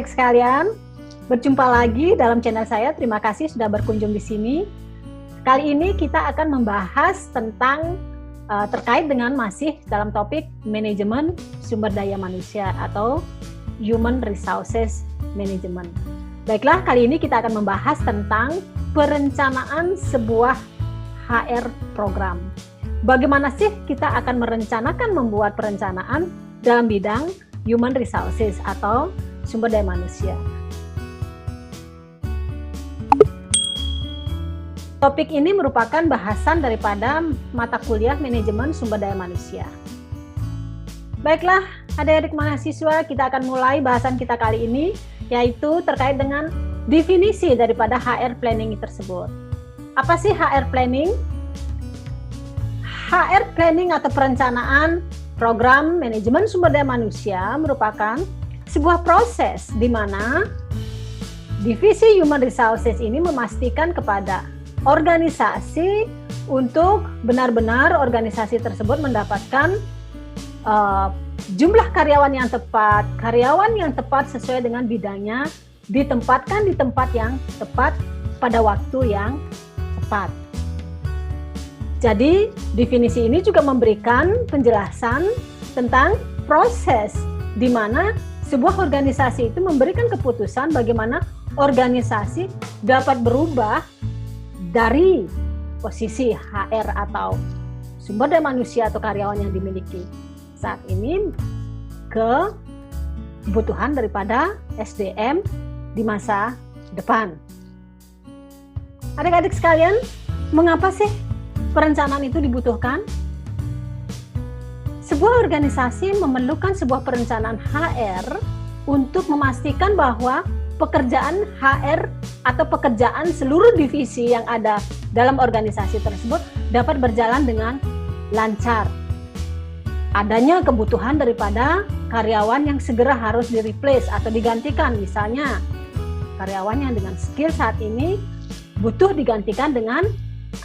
adik-adik sekalian, berjumpa lagi dalam channel saya. Terima kasih sudah berkunjung di sini. Kali ini kita akan membahas tentang terkait dengan masih dalam topik manajemen sumber daya manusia atau Human Resources Management. Baiklah, kali ini kita akan membahas tentang perencanaan sebuah HR program. Bagaimana sih kita akan merencanakan membuat perencanaan dalam bidang Human Resources atau sumber daya manusia. Topik ini merupakan bahasan daripada mata kuliah manajemen sumber daya manusia. Baiklah, adik-adik mahasiswa, kita akan mulai bahasan kita kali ini, yaitu terkait dengan definisi daripada HR planning tersebut. Apa sih HR planning? HR planning atau perencanaan program manajemen sumber daya manusia merupakan sebuah proses di mana divisi Human Resources ini memastikan kepada organisasi untuk benar-benar organisasi tersebut mendapatkan jumlah karyawan yang tepat sesuai dengan bidangnya, ditempatkan di tempat yang tepat pada waktu yang tepat. Jadi definisi ini juga memberikan penjelasan tentang proses di mana sebuah organisasi itu memberikan keputusan bagaimana organisasi dapat berubah dari posisi HR atau sumber daya manusia atau karyawan yang dimiliki saat ini ke kebutuhan daripada SDM di masa depan. Adik-adik sekalian, mengapa sih perencanaan itu dibutuhkan? Sebuah organisasi memerlukan sebuah perencanaan HR untuk memastikan bahwa pekerjaan HR atau pekerjaan seluruh divisi yang ada dalam organisasi tersebut dapat berjalan dengan lancar. Adanya kebutuhan daripada karyawan yang segera harus di-replace atau digantikan. Misalnya, karyawan yang dengan skill saat ini butuh digantikan dengan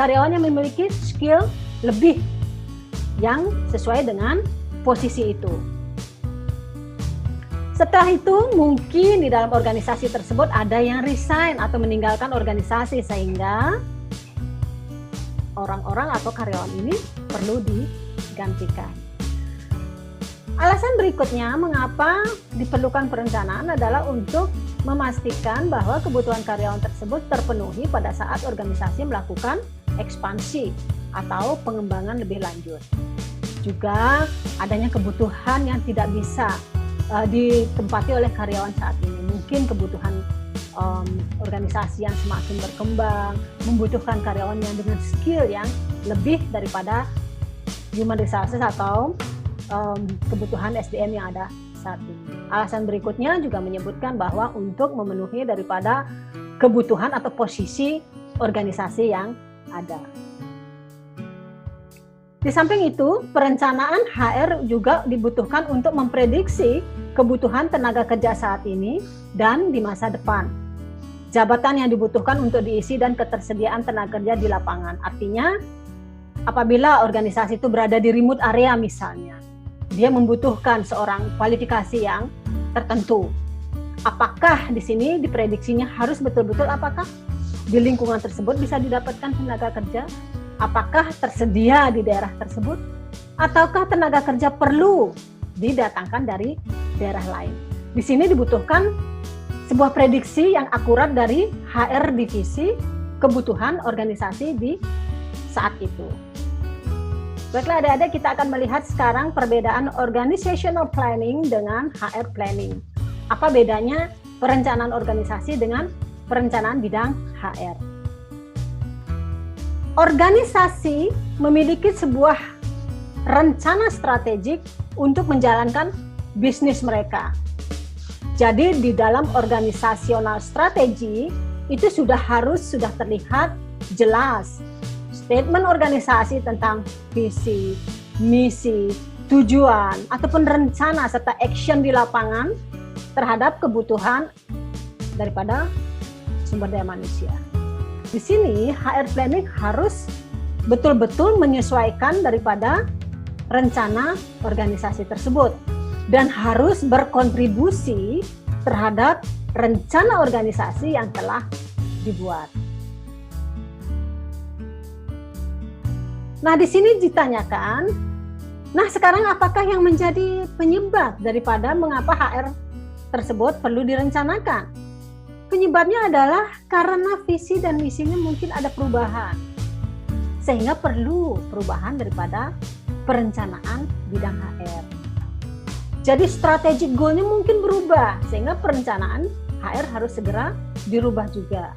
karyawan yang memiliki skill lebih yang sesuai dengan posisi itu. Setelah itu mungkin di dalam organisasi tersebut ada yang resign atau meninggalkan organisasi sehingga orang-orang atau karyawan ini perlu digantikan. Alasan berikutnya mengapa diperlukan perencanaan adalah untuk memastikan bahwa kebutuhan karyawan tersebut terpenuhi pada saat organisasi melakukan ekspansi atau pengembangan lebih lanjut. Juga adanya kebutuhan yang tidak bisa ditempati oleh karyawan saat ini. Mungkin kebutuhan organisasi yang semakin berkembang membutuhkan karyawan yang dengan skill yang lebih daripada human resources atau kebutuhan SDM yang ada saat ini. Alasan berikutnya juga menyebutkan bahwa untuk memenuhi daripada kebutuhan atau posisi organisasi yang ada. Di samping itu, perencanaan HR juga dibutuhkan untuk memprediksi kebutuhan tenaga kerja saat ini dan di masa depan. Jabatan yang dibutuhkan untuk diisi dan ketersediaan tenaga kerja di lapangan. Artinya, apabila organisasi itu berada di remote area misalnya, dia membutuhkan seorang kualifikasi yang tertentu. Apakah di sini diprediksinya harus betul-betul apakah di lingkungan tersebut bisa didapatkan tenaga kerja? Apakah tersedia di daerah tersebut? Ataukah tenaga kerja perlu didatangkan dari daerah lain? Di sini dibutuhkan sebuah prediksi yang akurat dari HR divisi kebutuhan organisasi di saat itu. Baiklah adik-adik, kita akan melihat sekarang perbedaan organizational planning dengan HR planning. Apa bedanya perencanaan organisasi dengan perencanaan bidang HR? Organisasi memiliki sebuah rencana strategik untuk menjalankan bisnis mereka. Jadi di dalam organisasional strategi itu sudah terlihat jelas statement organisasi tentang visi, misi, tujuan ataupun rencana serta action di lapangan terhadap kebutuhan daripada sumber daya manusia. Di sini HR planning harus betul-betul menyesuaikan daripada rencana organisasi tersebut dan harus berkontribusi terhadap rencana organisasi yang telah dibuat. Nah, di sini ditanyakan, nah sekarang apakah yang menjadi penyebab daripada mengapa HR tersebut perlu direncanakan? Penyebabnya adalah karena visi dan misinya mungkin ada perubahan, sehingga perlu perubahan daripada perencanaan bidang HR. Jadi strategic goal-nya mungkin berubah, sehingga perencanaan HR harus segera dirubah juga.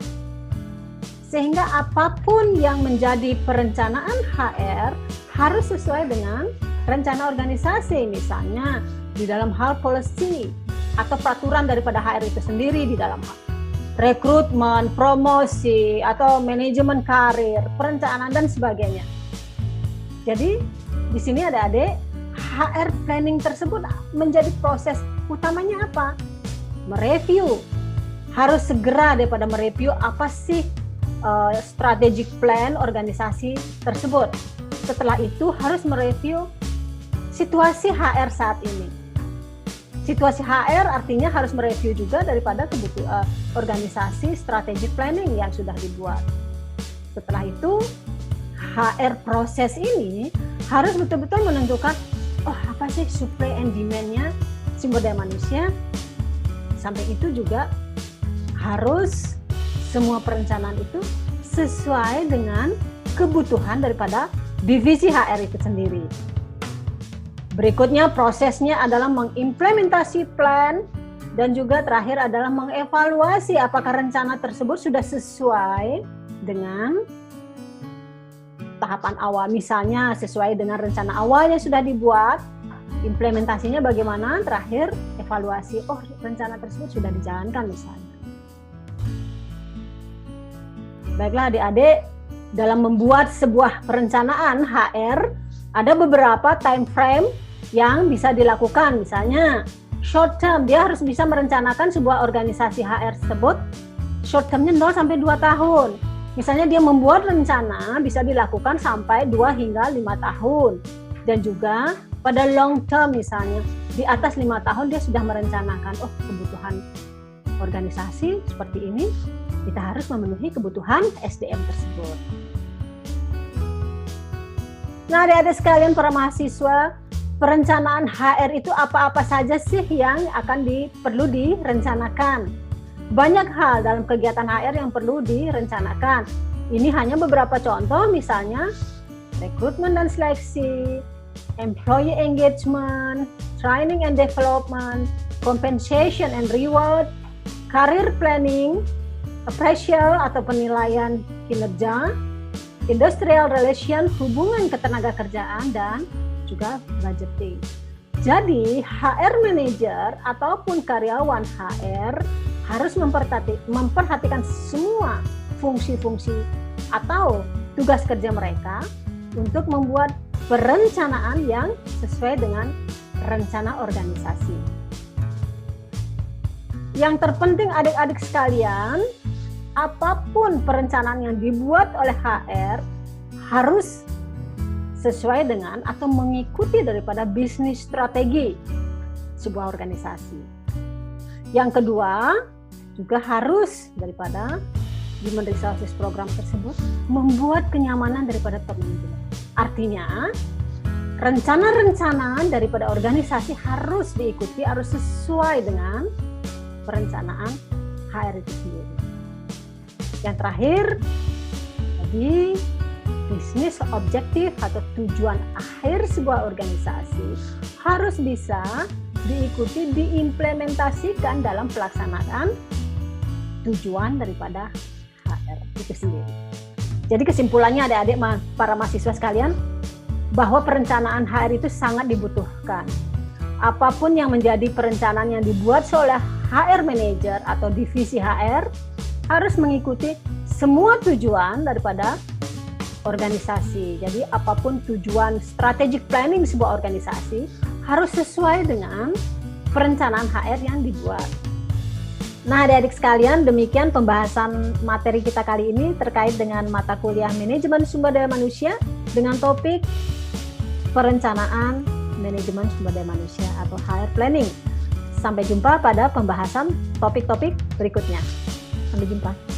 Sehingga apapun yang menjadi perencanaan HR harus sesuai dengan rencana organisasi, misalnya di dalam hal policy atau peraturan daripada HR itu sendiri di dalam hal rekrutmen, promosi, atau manajemen karir, perencanaan dan sebagainya. Jadi di sini adik-adik, HR planning tersebut menjadi proses utamanya apa? Mereview. Harus segera daripada mereview apa sih strategic plan organisasi tersebut. Setelah itu harus mereview situasi HR saat ini. Situasi HR artinya harus mereview juga daripada kebutuhan organisasi strategic planning yang sudah dibuat. Setelah itu HR proses ini harus betul-betul menentukan apa sih supply and demand-nya sumber daya manusia. Sampai itu juga harus semua perencanaan itu sesuai dengan kebutuhan daripada divisi HR itu sendiri. Berikutnya prosesnya adalah mengimplementasi plan dan juga terakhir adalah mengevaluasi apakah rencana tersebut sudah sesuai dengan tahapan awal. Misalnya sesuai dengan rencana awal yang sudah dibuat, implementasinya bagaimana, terakhir evaluasi, rencana tersebut sudah dijalankan misalnya. Baiklah adik-adik, dalam membuat sebuah perencanaan HR, ada beberapa time frame yang bisa dilakukan. Misalnya, short term, dia harus bisa merencanakan sebuah organisasi HR tersebut, short term-nya 0 sampai 2 tahun. Misalnya dia membuat rencana bisa dilakukan sampai 2 hingga 5 tahun. Dan juga pada long term misalnya, di atas 5 tahun dia sudah merencanakan, kebutuhan organisasi seperti ini, kita harus memenuhi kebutuhan SDM tersebut. Nah, adik-adik sekalian para mahasiswa, perencanaan HR itu apa-apa saja sih yang akan perlu direncanakan? Banyak hal dalam kegiatan HR yang perlu direncanakan. Ini hanya beberapa contoh, misalnya rekrutmen dan seleksi, employee engagement, training and development, compensation and reward, career planning, appraisal atau penilaian kinerja, industrial relation, hubungan ketenagakerjaan, dan juga budgeting. Jadi HR manager ataupun karyawan HR harus memperhatikan semua fungsi-fungsi atau tugas kerja mereka untuk membuat perencanaan yang sesuai dengan rencana organisasi. Yang terpenting adik-adik sekalian, apapun perencanaan yang dibuat oleh HR harus sesuai dengan atau mengikuti daripada bisnis strategi sebuah organisasi. Yang kedua, juga harus daripada Human Resources Program tersebut membuat kenyamanan daripada top management. Artinya, rencana-rencana daripada organisasi harus diikuti, harus sesuai dengan perencanaan HR itu sendiri. Yang terakhir, jadi bisnis objektif atau tujuan akhir sebuah organisasi harus bisa diikuti, diimplementasikan dalam pelaksanaan tujuan daripada HR itu sendiri. Jadi kesimpulannya adik-adik para mahasiswa sekalian, bahwa perencanaan HR itu sangat dibutuhkan. Apapun yang menjadi perencanaan yang dibuat oleh HR manager atau divisi HR harus mengikuti semua tujuan daripada organisasi. Jadi apapun tujuan strategic planning sebuah organisasi harus sesuai dengan perencanaan HR yang dibuat. Nah, adik-adik sekalian, demikian pembahasan materi kita kali ini terkait dengan mata kuliah Manajemen Sumber Daya Manusia dengan topik perencanaan manajemen sumber daya manusia atau HR planning. Sampai jumpa pada pembahasan topik-topik berikutnya. Sampai jumpa.